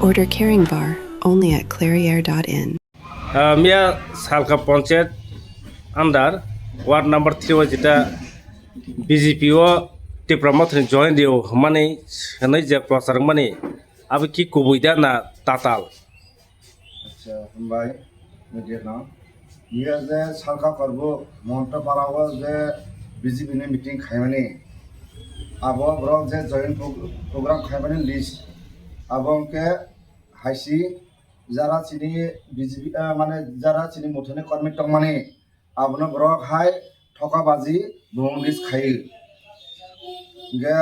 Order Caring Bar only at clairiere.in. Mia Salka Ponchet under ward number 3 যেটা BJPও টিপ্রামথনি join দিও মানে হनै যে প্রচার মানে আবে কি কবইদা না তাতাল আচ্ছা ভাই মিডিয়া ইয়ে যে সরকার করব মন্ত্র পারাও যে বিজেপি নি মিটিং খাইমানি আবো ব্রক যে জয়েন প্রোগ্রাম খাইমানি লিস্ট আবংকে হাইসি যারা চিনি বিজেপি মানে যারা চিনি মথনে কর্মী টং মানে আবনো ব্রক হাই ঠকাবাজি বং লিস্ট খাই গে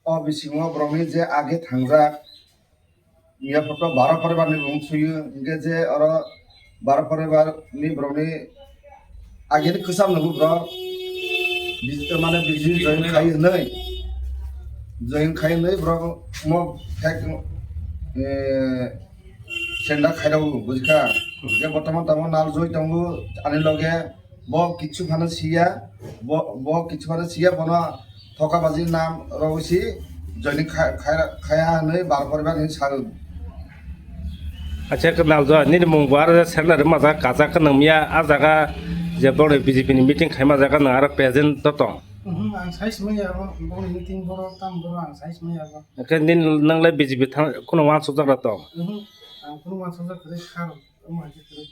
অবিসিংহ ব্রমি যে আগে থাংজাক ইয়া ফটো 12 পরিবার নি রুম সুয়ু গে যে আর 12 পরিবার নি ব্রমি আগে নি খসাম নগু ব্র মানে বিজি জয়েন খাই नै ব্র মো ফেক সেন্ডা খাইরাও বুঝকা যে বর্তমান তাম নাল জয় তামু আনি লগে ব কিছু ফানে সিয়া ব কিছু ফানে সিয়া বনা থকাবাজি নাম রওসি জয়েন খায়া नै 12 পরিবার নি সাল আচ্ছা নাল জ নি মংবার সেনার মাজা কাজা কনং মিয়া আজাগা যে বড় বিজেপি নি মিটিং খাইমা জাগা না আর present ততং ang size mo ya bong meeting boro tam boro ang size mo ya ba কে নিন নংলাই বিজেপি থাং কোন ওয়ান সুজাগা তং ang kuno man sa kare khar ma ji kare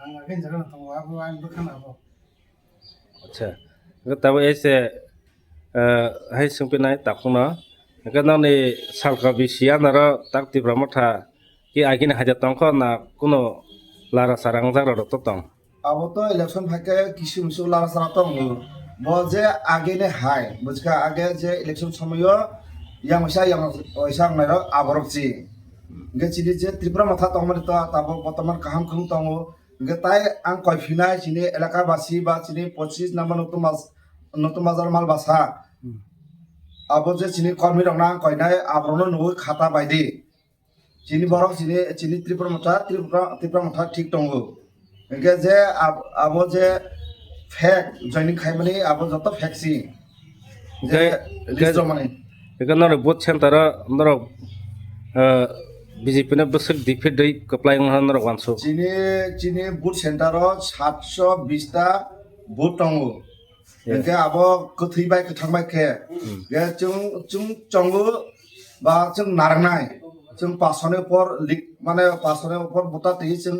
ang agen jaga na tong wa ba ang bakana ba আচ্ছা তবে এসে high সুংপিনাই তাকুনা কেন নি সালকা বিসিয়া নার তাক টিপ্রামথা কি আগিন হাজা তংখ না কোন লারা সারাং জাগা ততং আবো তো ইলেকশন ফাকে কিছু মিছু লারা সারা তো ব যে আগে নে হাই বুঝকা আগে যে ইলেকশন সময় ইয়াং ওইসা নাইর আবরকছি গে চিনি যে ত্রিপুরা মাথা তংমানি তো তাবো বর্তমান কাহাম খুং তং গে তাই আং কয়ফিনাই চিনি এলাকাবাসী বা চিনি 25 নাম্বার নতুন বাজার মাল বাসা আবো যে চিনি কর্মী রং আং কয়নাই আবরণ নগু খাতা বাইদি চিনি বরক চিনি ত্রিপুরা মাথা ঠিক তঙ্গু গে যে আবো যে ফেক জয়নিং খাইমানি আবো যত ফেকসি যে লিস্ট মানে এখানে বুথ সেন্টার নর বিজেপি নে বসক দিফে দই কপ্লাই নর ওয়ানসো চিনি বুথ সেন্টার 720 টা বুথ তঙ্গু গে আবো কথৈবাই কথাংবাই কে গে চুং চঙ্গু বা চুং নারনাই চুং পাসনের উপর মানে পাসনের উপর বুতা তেই চুং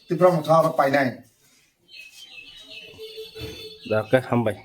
ত্রিপুরা মাথা পাইনাই दा के हामबाय